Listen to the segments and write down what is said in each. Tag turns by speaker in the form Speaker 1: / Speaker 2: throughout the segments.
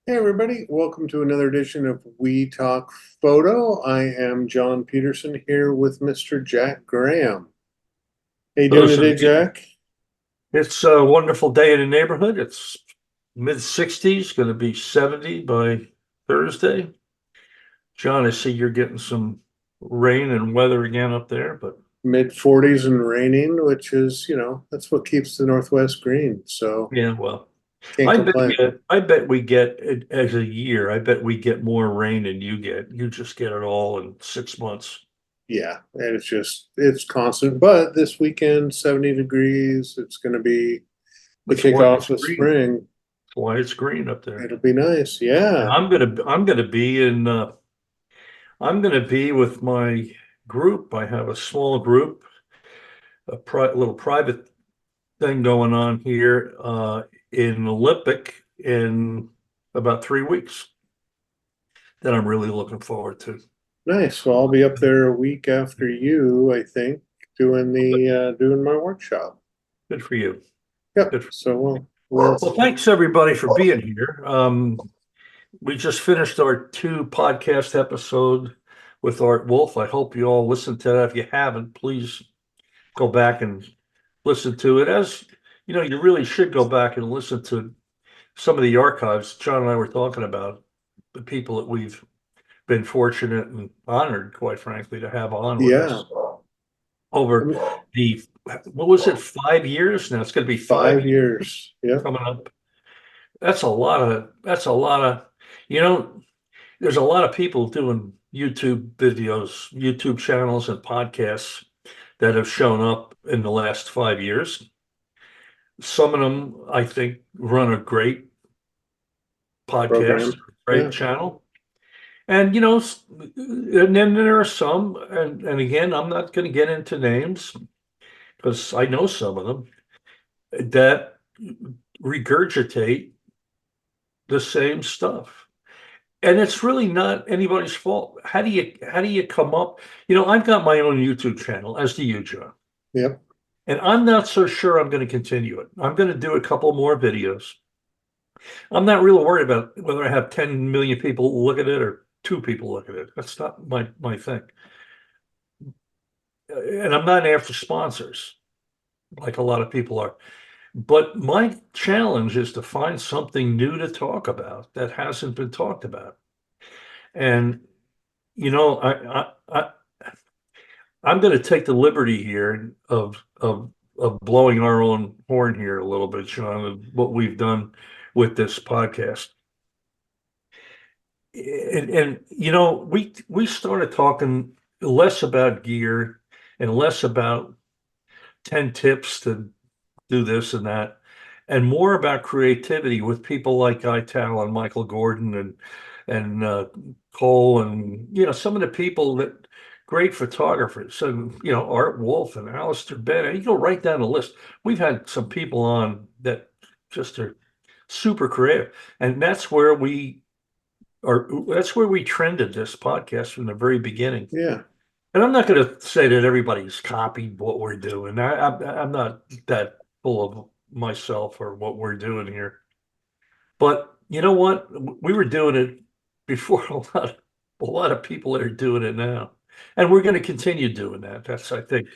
Speaker 1: Hey everybody, welcome to another edition of We Talk Photo. I am John Peterson here with Mr. Jack Graham. How you doing
Speaker 2: Those are
Speaker 1: today,
Speaker 2: the,
Speaker 1: Jack?
Speaker 2: it's a wonderful day in the neighborhood. It's mid 60s, going to be 70 by Thursday. John, I see you're getting some rain and weather again up there, but
Speaker 1: Mid 40s and raining, which is, that's what keeps the Northwest green. So
Speaker 2: yeah, well,
Speaker 1: can't complain.
Speaker 2: I bet we get it as a year. I bet we get more rain than you get. You just get it all in 6 months.
Speaker 1: Yeah, and it's constant. But this weekend, 70 degrees. It's going to be the
Speaker 2: That's why
Speaker 1: kickoff
Speaker 2: it's
Speaker 1: of
Speaker 2: green.
Speaker 1: spring.
Speaker 2: That's why it's green up there.
Speaker 1: It'll be nice.
Speaker 2: And
Speaker 1: Yeah.
Speaker 2: I'm gonna be with my group. I have a small group, little private thing going on here in Olympic in about 3 weeks that I'm really looking forward to.
Speaker 1: Nice. So I'll be up there a week after you, I think, doing my workshop.
Speaker 2: Good for you.
Speaker 1: Yep.
Speaker 2: Good.
Speaker 1: So we'll
Speaker 2: Well, thanks everybody for being here. We just finished our two podcast episode with Art Wolf. I hope you all listened to that. If you haven't, please go back and listen to it. As you know, you really should go back and listen to some of the archives John and I were talking about, the people that we've been fortunate and honored, quite frankly, to have on with
Speaker 1: yeah.
Speaker 2: us
Speaker 1: I
Speaker 2: over
Speaker 1: mean,
Speaker 2: the, what was it, 5 years? Now it's going to be 5 years
Speaker 1: 5 years. Yep.
Speaker 2: coming up. That's a lot of, you know, there's a lot of people doing YouTube videos, YouTube channels and podcasts that have shown up in the last 5 years. Some of them, I think, run a great podcast,
Speaker 1: Program.
Speaker 2: great
Speaker 1: Yeah.
Speaker 2: channel. And and then there are some, and again, I'm not going to get into names because I know some of them that regurgitate the same stuff. And it's really not anybody's fault. How do you come up? I've got my own YouTube channel, as do you, John.
Speaker 1: Yep.
Speaker 2: And I'm not so sure I'm going to continue it. I'm going to do a couple more videos. I'm not really worried about whether I have 10 million people look at it or two people look at it. That's not my thing. And I'm not after sponsors like a lot of people are. But my challenge is to find something new to talk about that hasn't been talked about. And you know, I'm going to take the liberty here of blowing our own horn here a little bit, Sean, of what we've done with this podcast. And we started talking less about gear and less about 10 tips to do this and that, and more about creativity with people like Ital and Michael Gordon and Cole and some of the people that great photographers and Art Wolf and Alistair Bennett. You go right down the list. We've had some people on that just are super creative, and that's where we trended this podcast from the very beginning.
Speaker 1: Yeah.
Speaker 2: And I'm not going to say that everybody's copied what we're doing. I'm not that full of myself or what we're doing here. But you know what? We were doing it before a lot of people are doing it now, and we're going to continue doing that. That's, I think,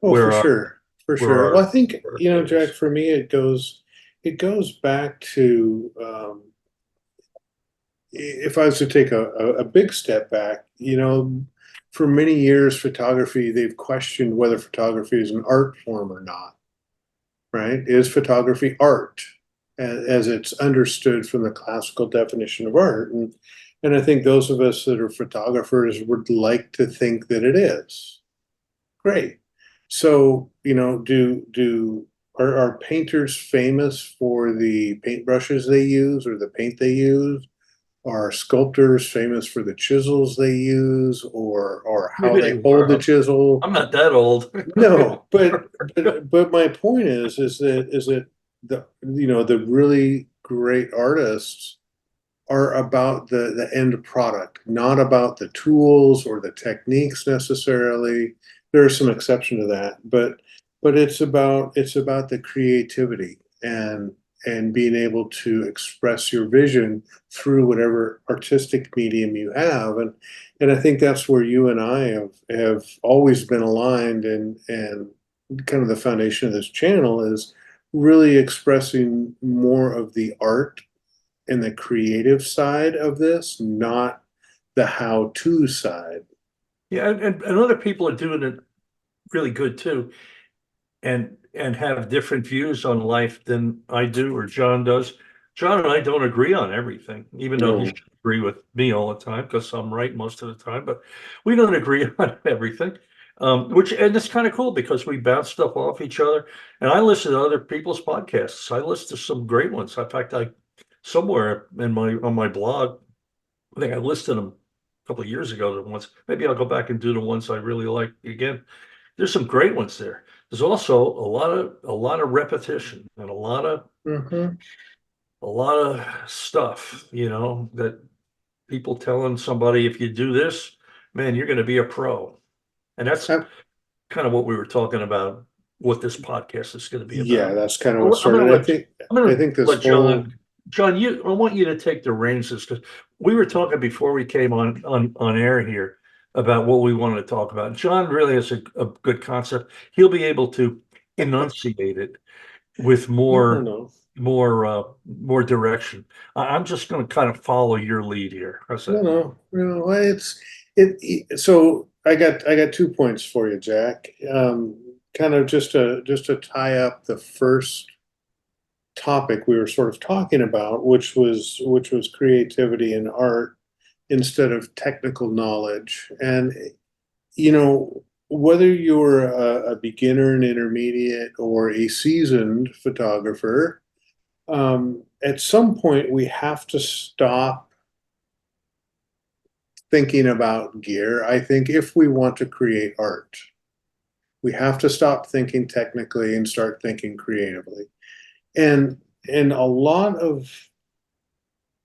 Speaker 1: Oh, for
Speaker 2: where our
Speaker 1: sure. For
Speaker 2: where
Speaker 1: sure. Well, I
Speaker 2: our
Speaker 1: think,
Speaker 2: where our thing
Speaker 1: Jack,
Speaker 2: is.
Speaker 1: for me it goes back to if I was to take a big step back, for many years photography, they've questioned whether photography is an art form or not, right? Is photography art as it's understood from the classical definition of art? And I think those of us that are photographers would like to think that it is. Great. So, are painters famous for the paintbrushes they use or the paint they use? Are sculptors famous for the chisels they use or how
Speaker 2: Maybe
Speaker 1: they
Speaker 2: they
Speaker 1: hold
Speaker 2: were.
Speaker 1: the chisel?
Speaker 2: I'm not that old.
Speaker 1: No, but my point is that the really great artists are about the end product, not about the tools or the techniques necessarily. There are some exception to that, but it's about the creativity and being able to express your vision through whatever artistic medium you have. And I think that's where you and I have always been aligned, and kind of the foundation of this channel is really expressing more of the art and the creative side of this, not the how-to side.
Speaker 2: Yeah, and other people are doing it really good too, and have different views on life than I do or John does. John and I don't agree on everything, even though he
Speaker 1: No.
Speaker 2: should agree with me all the time because I'm right most of the time, but we don't agree on everything. Which, and it's kind of cool because we bounce stuff off each other. And I listen to other people's podcasts. I listen to some great ones. In fact, somewhere on my blog, I think I listed them a couple of years ago, the ones, maybe I'll go back and do the ones I really like again. There's some great ones there. There's also a lot of repetition and
Speaker 1: Mhm.
Speaker 2: a lot of stuff, that people telling somebody, if you do this, man, you're going to be a pro. And that's
Speaker 1: Uh,
Speaker 2: kind of what we were talking about, what this podcast is going to be
Speaker 1: Yeah,
Speaker 2: about.
Speaker 1: that's kind of what
Speaker 2: Well,
Speaker 1: started.
Speaker 2: I'm
Speaker 1: I
Speaker 2: gonna
Speaker 1: think this
Speaker 2: let
Speaker 1: whole,
Speaker 2: John, I want you to take the reins because we were talking before we came on air here about what we wanted to talk about. John really has a good concept. He'll be able to enunciate it with
Speaker 1: no, no,
Speaker 2: more direction. I'm just going to kind of follow your lead here. How's
Speaker 1: no,
Speaker 2: that?
Speaker 1: no, no, so I got 2 points for you, Jack. Kind of just to tie up the first topic we were sort of talking about, which was creativity and art instead of technical knowledge. And whether you're a beginner, an intermediate, or a seasoned photographer, at some point we have to stop thinking about gear. I think if we want to create art, we have to stop thinking technically and start thinking creatively. And a lot of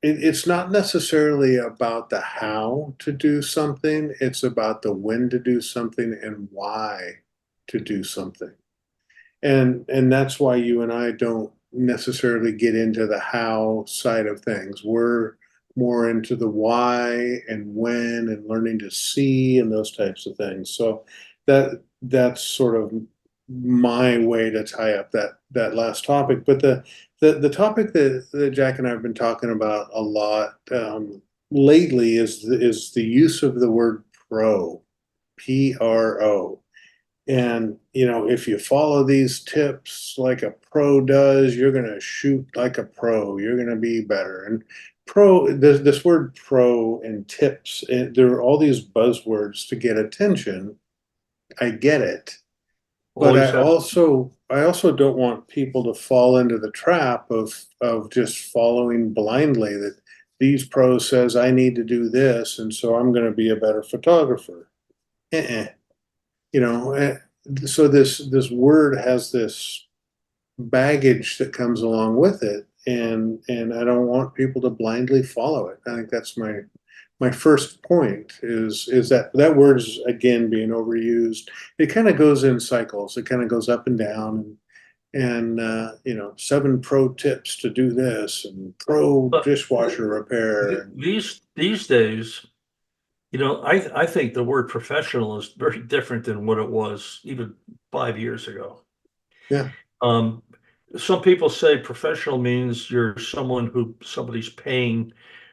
Speaker 1: it's not necessarily about the how to do something, it's about the when to do something and why to do something. And that's why you and I don't necessarily get into the how side of things. We're more into the why and when and learning to see and those types of things. So that's sort of my way to tie up that last topic. But the topic that Jack and I have been talking about a lot lately is the use of the word pro, PRO. And if you follow these tips like a pro does, you're going to shoot like a pro. You're going to be better. And this word pro and tips, there are all these buzzwords to get attention. I get it, but
Speaker 2: Always have.
Speaker 1: I also don't want people to fall into the trap of just following blindly that these pros says I need to do this, and so I'm going to be a better photographer. Uh-uh. You know, eh, so this word has this baggage that comes along with it, and I don't want people to blindly follow it. I think that's my first point is that word is again being overused. It kind of goes in cycles. It kind of goes up and down, and 7 pro tips to do this and pro
Speaker 2: But
Speaker 1: dishwasher repair.
Speaker 2: these days, I think the word professional is very different than what it was even 5 years ago.
Speaker 1: Yeah.
Speaker 2: Um, some people say professional means you're someone who somebody's paying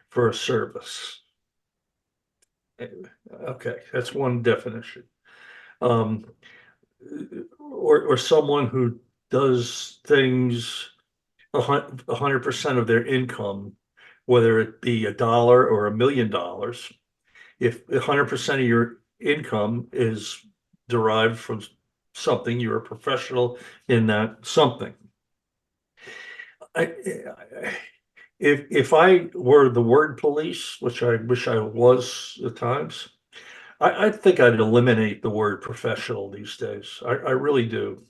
Speaker 2: for a service. Okay, that's one definition. Um, or someone who does things 100% of their income, whether it be $1 or $1 million. If 100% of your income is derived from something, you're a professional in that something. I, if I were the word police, which I wish I was at times, I think I'd eliminate the word professional these days. I really do.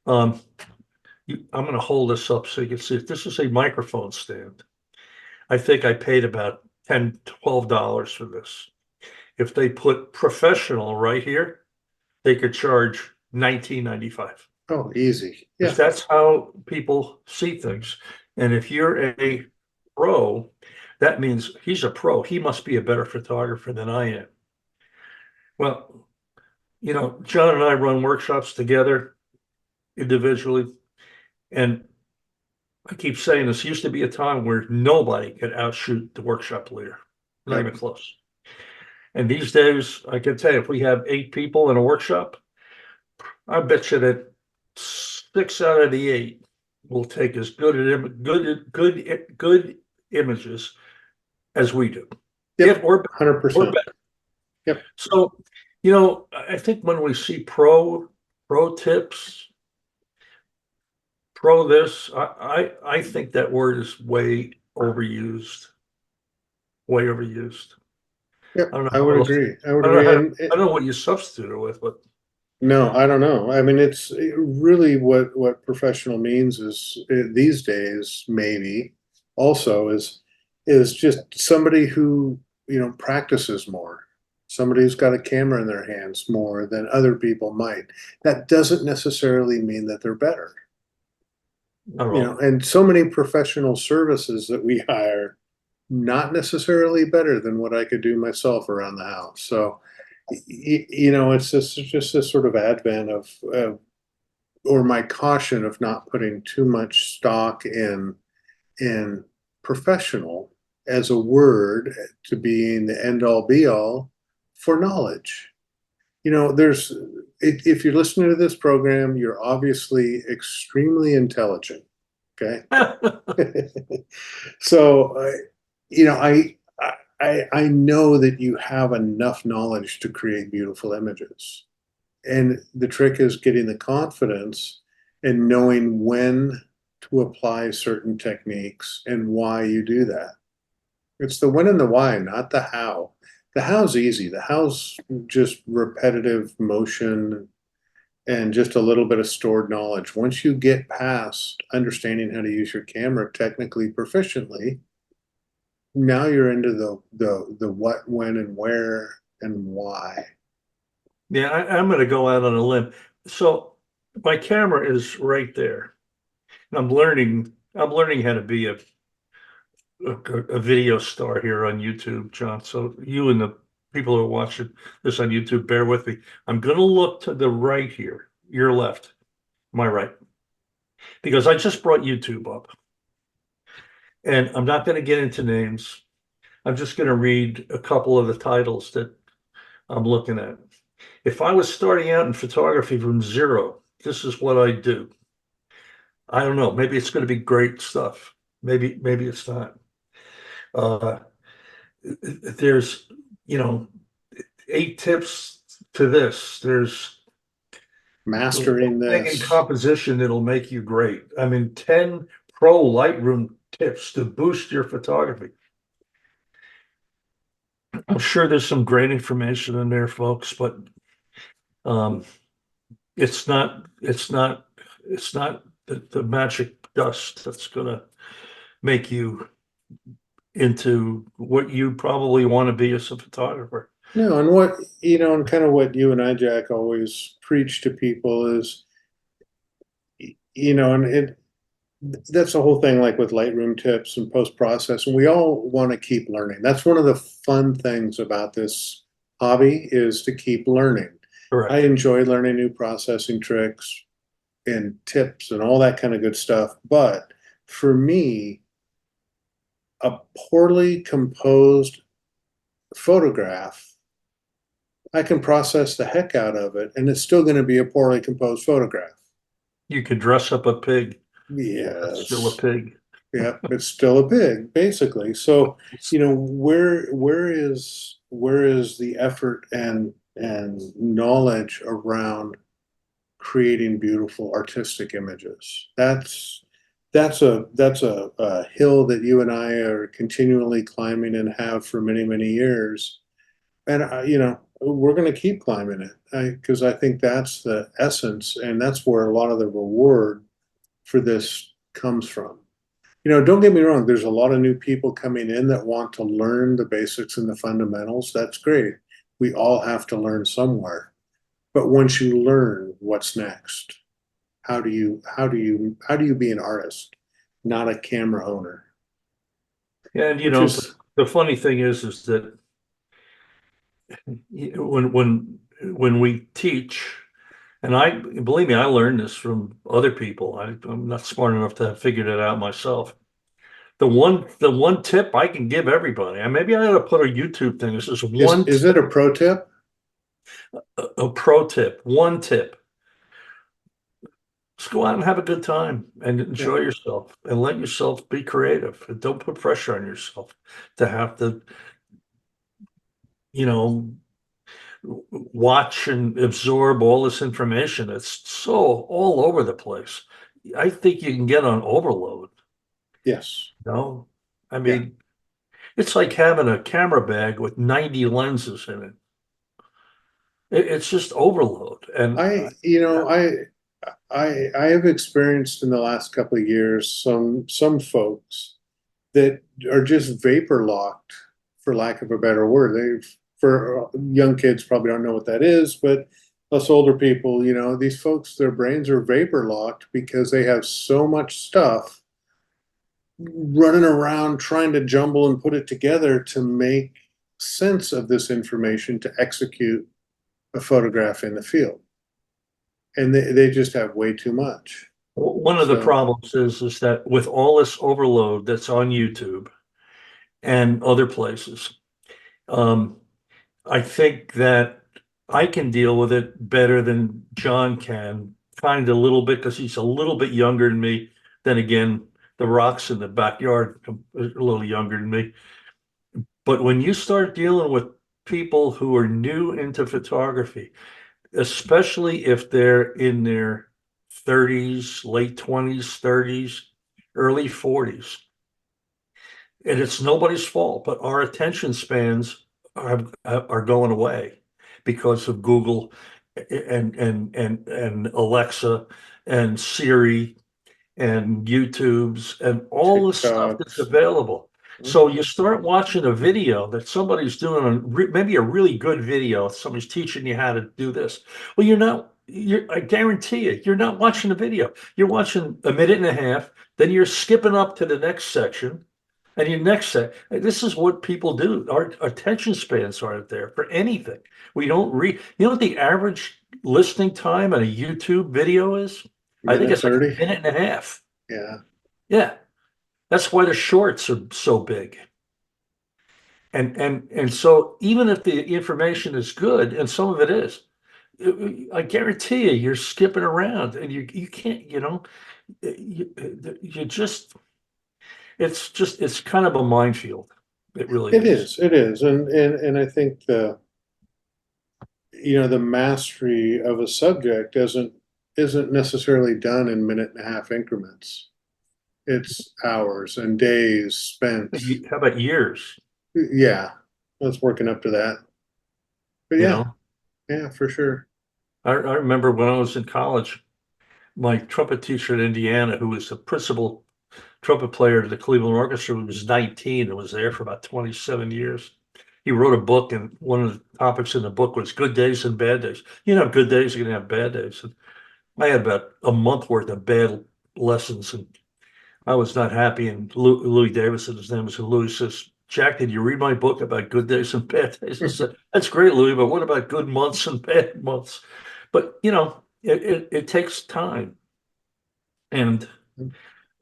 Speaker 2: Um, I'm going to hold this up so you can see. This is a microphone stand. I think I paid about $10, $12 for this. If they put professional right here, they could charge $19.95.
Speaker 1: Oh, easy.
Speaker 2: Because
Speaker 1: Yeah.
Speaker 2: that's how people see things. And if you're a pro, that means he's a pro. He must be a better photographer than I am. Well, John and I run workshops together individually. And I keep saying this used to be a time where nobody could outshoot the workshop leader, not
Speaker 1: Yep.
Speaker 2: even close. And these days, I can tell you, if we have 8 people in a workshop, I bet you that 6 out of the 8 will take as good images as we do.
Speaker 1: Yep.
Speaker 2: If or
Speaker 1: 100%.
Speaker 2: better.
Speaker 1: Yep.
Speaker 2: So, I think when we see pro tips, pro this, I think that word is way overused. Way overused.
Speaker 1: Yep.
Speaker 2: I don't know
Speaker 1: I
Speaker 2: how
Speaker 1: would
Speaker 2: else.
Speaker 1: agree. I would
Speaker 2: I don't know
Speaker 1: agree.
Speaker 2: how.
Speaker 1: And
Speaker 2: I don't know what you substitute it with, but
Speaker 1: no, I don't know. I mean, it's really what professional means is these days, maybe also is just somebody who, practices more, somebody who's got a camera in their hands more than other people might. That doesn't necessarily mean that they're better.
Speaker 2: not at all.
Speaker 1: And so many professional services that we hire, not necessarily better than what I could do myself around the house. So, it's just this sort of advent of, or my caution of not putting too much stock in professional as a word to being the end all be all for knowledge. There's if you're listening to this program, you're obviously extremely intelligent. Okay. So, you know, I know that you have enough knowledge to create beautiful images. And the trick is getting the confidence and knowing when to apply certain techniques and why you do that. It's the when and the why, not the how. The how's easy. The how's just repetitive motion and just a little bit of stored knowledge. Once you get past understanding how to use your camera technically proficiently, now you're into the what, when, and where and why.
Speaker 2: Yeah, I'm going to go out on a limb. So my camera is right there. And I'm learning. I'm learning how to be a video star here on YouTube, John. So you and the people who are watching this on YouTube, bear with me. I'm going to look to the right here, your left, my right, because I just brought YouTube up, and I'm not going to get into names. I'm just going to read a couple of the titles that I'm looking at. If I was starting out in photography from zero, this is what I do. I don't know. Maybe it's going to be great stuff. Maybe it's not. Uh, there's, you know, 8 tips to this. There's one
Speaker 1: Mastering
Speaker 2: thing in
Speaker 1: this.
Speaker 2: composition that'll make you great. I mean, 10 pro Lightroom tips to boost your photography. I'm sure there's some great information in there, folks, but um, it's not the magic dust that's gonna make you into what you probably want to be as a photographer.
Speaker 1: No, and and kind of what you and I, Jack, always preach to people is, and that's the whole thing, like with Lightroom tips and post processing. We all want to keep learning. That's one of the fun things about this hobby is to keep learning. I
Speaker 2: Correct.
Speaker 1: enjoy learning new processing tricks and tips and all that kind of good stuff. But for me, a poorly composed photograph, I can process the heck out of it, and it's still going to be a poorly composed photograph.
Speaker 2: You could dress up a pig. That's still a
Speaker 1: Yes.
Speaker 2: pig.
Speaker 1: Yeah, it's still a pig, basically. So, where is the effort and knowledge around creating beautiful artistic images? That's a hill that you and I are continually climbing and have for many, many years. And we're going to keep climbing it because I think that's the essence, and that's where a lot of the reward for this comes from. Don't get me wrong, there's a lot of new people coming in that want to learn the basics and the fundamentals. That's great. We all have to learn somewhere. But once you learn, what's next? how do you be an artist, not a camera owner?
Speaker 2: And
Speaker 1: Which is
Speaker 2: the funny thing is that when we teach, and I believe me, I learned this from other people. I'm not smart enough to have figured it out myself. The one tip I can give everybody, and maybe I ought to put a YouTube thing. This is
Speaker 1: is
Speaker 2: one
Speaker 1: is it a pro tip?
Speaker 2: a pro tip, one tip. Just go out and have a good time and
Speaker 1: Yeah.
Speaker 2: enjoy yourself and let yourself be creative. And don't put pressure on yourself to have to, you know, watch and absorb all this information. It's so all over the place. I think you can get on overload,
Speaker 1: Yes.
Speaker 2: you know? I
Speaker 1: Yeah.
Speaker 2: mean, it's like having a camera bag with 90 lenses in it. It's just overload. And
Speaker 1: I, you know, I have experienced in the last couple of years some folks that are just vapor locked, for lack of a better word. They've for young kids probably don't know what that is, but us older people, these folks, their brains are vapor locked because they have so much stuff running around trying to jumble and put it together to make sense of this information to execute a photograph in the field. And they just have way too much.
Speaker 2: one of the
Speaker 1: So
Speaker 2: problems is that with all this overload that's on YouTube and other places, um, I think that I can deal with it better than John can. Kind of a little bit because he's a little bit younger than me. Then again, the rocks in the backyard are a little younger than me. But when you start dealing with people who are new into photography, especially if they're in their 30s, late 20s, 30s, early 40s, and it's nobody's fault, but our attention spans are going away because of Google and Alexa and Siri and YouTube's and all the stuff that's
Speaker 1: TikToks.
Speaker 2: available. So you start watching a video that somebody's doing, maybe a really good video. Somebody's teaching you how to do this. Well, I guarantee you, you're not watching the video. You're watching a minute and a half. Then you're skipping up to the next section and your next set. This is what people do. Our attention spans aren't there for anything. We don't read. You know what the average listening time on a YouTube video is? I think
Speaker 1: Minute
Speaker 2: it's like
Speaker 1: 30.
Speaker 2: a minute and a half.
Speaker 1: Yeah.
Speaker 2: Yeah. That's why the shorts are so big. And so even if the information is good, and some of it is, I guarantee you're skipping around and you can't, you just it's kind of a minefield. It really
Speaker 1: It
Speaker 2: is.
Speaker 1: is. It is. And I think the mastery of a subject isn't necessarily done in minute and a half increments. It's hours and days spent.
Speaker 2: How about years?
Speaker 1: Yeah. That's working up to that. But
Speaker 2: You
Speaker 1: yeah,
Speaker 2: know,
Speaker 1: yeah, for sure.
Speaker 2: I remember when I was in college, my trumpet teacher in Indiana, who was the principal trumpet player of the Cleveland Orchestra, who was 19 and was there for about 27 years. He wrote a book, and one of the topics in the book was good days and bad days. You know, good days, you're gonna have bad days. And I had about a month worth of bad lessons, and I was not happy. And Louis Davison, his name was, and Louis says, "Jack, did you read my book about good days and bad days?" I said, "That's great, Louis, but what about good months and bad months?" But it takes time. And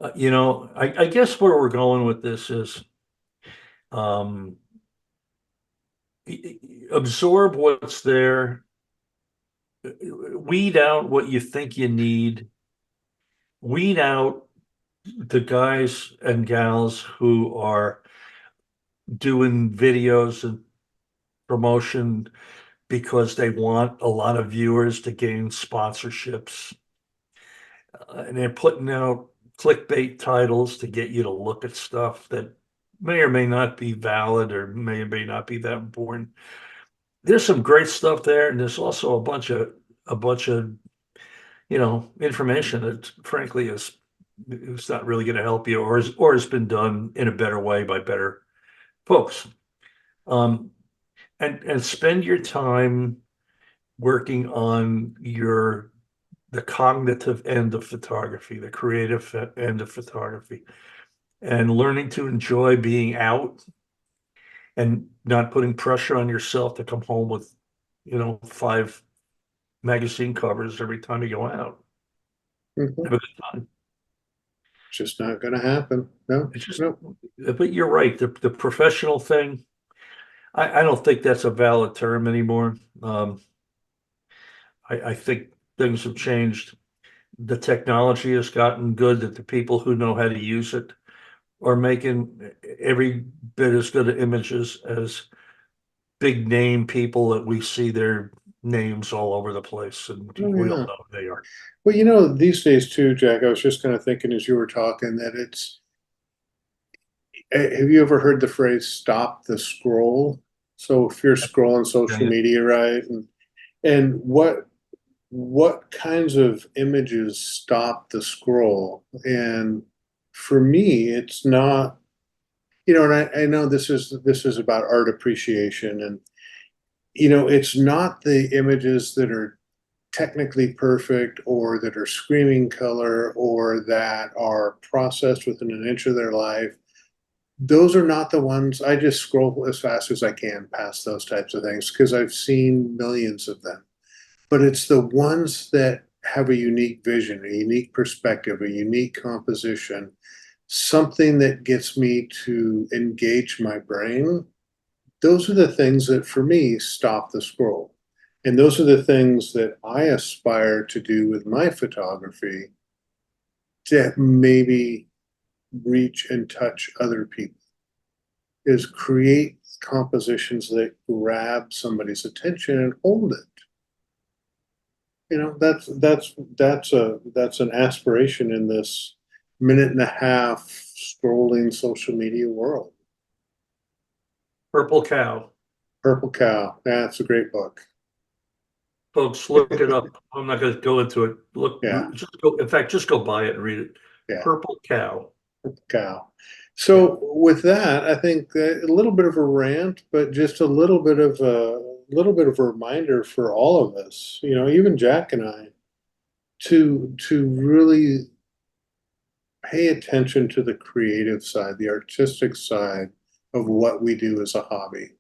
Speaker 2: I guess where we're going with this is um, absorb what's there, weed out what you think you need, weed out the guys and gals who are doing videos and promotion because they want a lot of viewers to gain sponsorships. And they're putting out clickbait titles to get you to look at stuff that may or may not be valid or may not be that important. There's some great stuff there, and there's also a bunch of information that frankly is not really going to help you or has been done in a better way by better folks. Um, and spend your time working on your the cognitive end of photography, the creative end of photography, and learning to enjoy being out and not putting pressure on yourself to come home with, 5 magazine covers every time you go out.
Speaker 1: Mhm.
Speaker 2: Have a good time.
Speaker 1: Just not gonna happen. No,
Speaker 2: It's just,
Speaker 1: no.
Speaker 2: but you're right. The professional thing, I don't think that's a valid term anymore. I think things have changed. The technology has gotten good that the people who know how to use it are making every bit as good images as big name people that we see their names all over the place, and
Speaker 1: Oh,
Speaker 2: we all
Speaker 1: yeah.
Speaker 2: know who they are.
Speaker 1: Well, these days too, Jack, I was just kind of thinking as you were talking that have you ever heard the phrase "stop the scroll"? So if you're scrolling social
Speaker 2: Yeah.
Speaker 1: media, right, and what kinds of images stop the scroll? And for me, it's not, and I know this is about art appreciation, and it's not the images that are technically perfect or that are screaming color or that are processed within an inch of their life. Those are not the ones. I just scroll as fast as I can past those types of things because I've seen millions of them. But it's the ones that have a unique vision, a unique perspective, a unique composition, something that gets me to engage my brain. Those are the things that for me stop the scroll. And those are the things that I aspire to do with my photography to maybe reach and touch other people, is create compositions that grab somebody's attention and hold it. That's an aspiration in this minute and a half scrolling social media world.
Speaker 2: Purple Cow.
Speaker 1: Purple Cow. Yeah, it's a great book.
Speaker 2: Folks, look it up. I'm not going to go into it. Look,
Speaker 1: Yeah,
Speaker 2: just go. In fact, just go buy it and read it.
Speaker 1: yeah,
Speaker 2: Purple Cow.
Speaker 1: Purple Cow.
Speaker 2: Yeah.
Speaker 1: So with that, I think a little bit of a rant, but just a little bit of a reminder for all of us, even Jack and I, to really pay attention to the creative side, the artistic side of what we do as a hobby.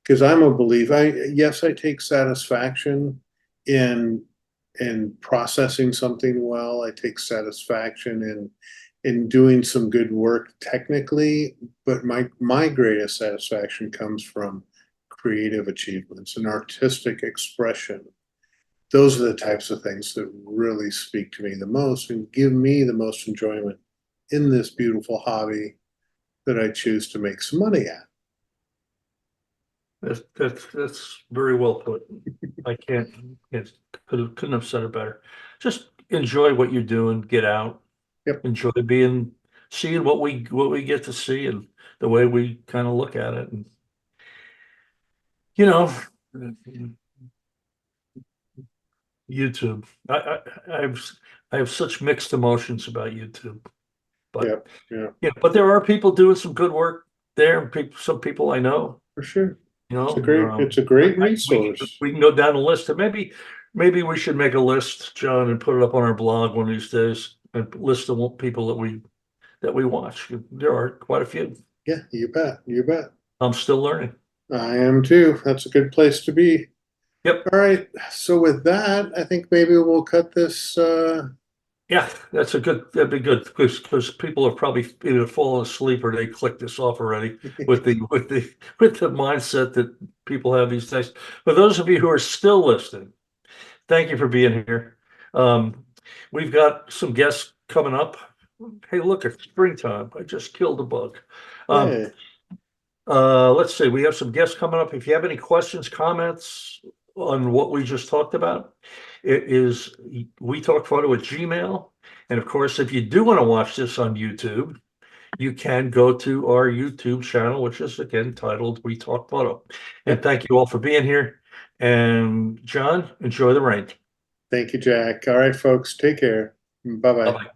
Speaker 1: Because I'm a believer, yes, I take satisfaction in processing something well. I take satisfaction in doing some good work technically, but my greatest satisfaction comes from creative achievements and artistic expression. Those are the types of things that really speak to me the most and give me the most enjoyment in this beautiful hobby that I choose to make some money at.
Speaker 2: That's very well put. I couldn't have said it better. Just enjoy what you're doing. Get out.
Speaker 1: Yep,
Speaker 2: Enjoy seeing what we get to see and the way we kind of look at it. And you know, YouTube. I have such mixed emotions about YouTube, but
Speaker 1: yep, yeah,
Speaker 2: but there are people doing some good work there. Some people I know.
Speaker 1: for sure.
Speaker 2: You
Speaker 1: It's a
Speaker 2: know,
Speaker 1: great, it's a great
Speaker 2: we
Speaker 1: resource.
Speaker 2: we can go down the list, and maybe we should make a list, John, and put it up on our blog one of these days, and list the people that we watch. There are quite a few.
Speaker 1: Yeah, you bet, you bet.
Speaker 2: I'm still learning.
Speaker 1: I am too. That's a good place to be.
Speaker 2: Yep.
Speaker 1: All right. So with that, I think maybe we'll cut this.
Speaker 2: Yeah, that'd be good because people are probably either falling asleep or they clicked this off already with the mindset that people have these days. For those of you who are still listening, thank you for being here. Um, we've got some guests coming up. Hey, look, it's springtime. I just killed a bug. Um,
Speaker 1: Hey,
Speaker 2: let's see. We have some guests coming up. If you have any questions, comments on what we just talked about, it is WeTalkPhoto at Gmail. And of course, if you do want to watch this on YouTube, you can go to our YouTube channel, which is again titled We Talk Photo. And thank you all for being here. And John, enjoy the rain.
Speaker 1: thank you, Jack. All right, folks, take care. Bye
Speaker 2: Bye
Speaker 1: bye.
Speaker 2: bye.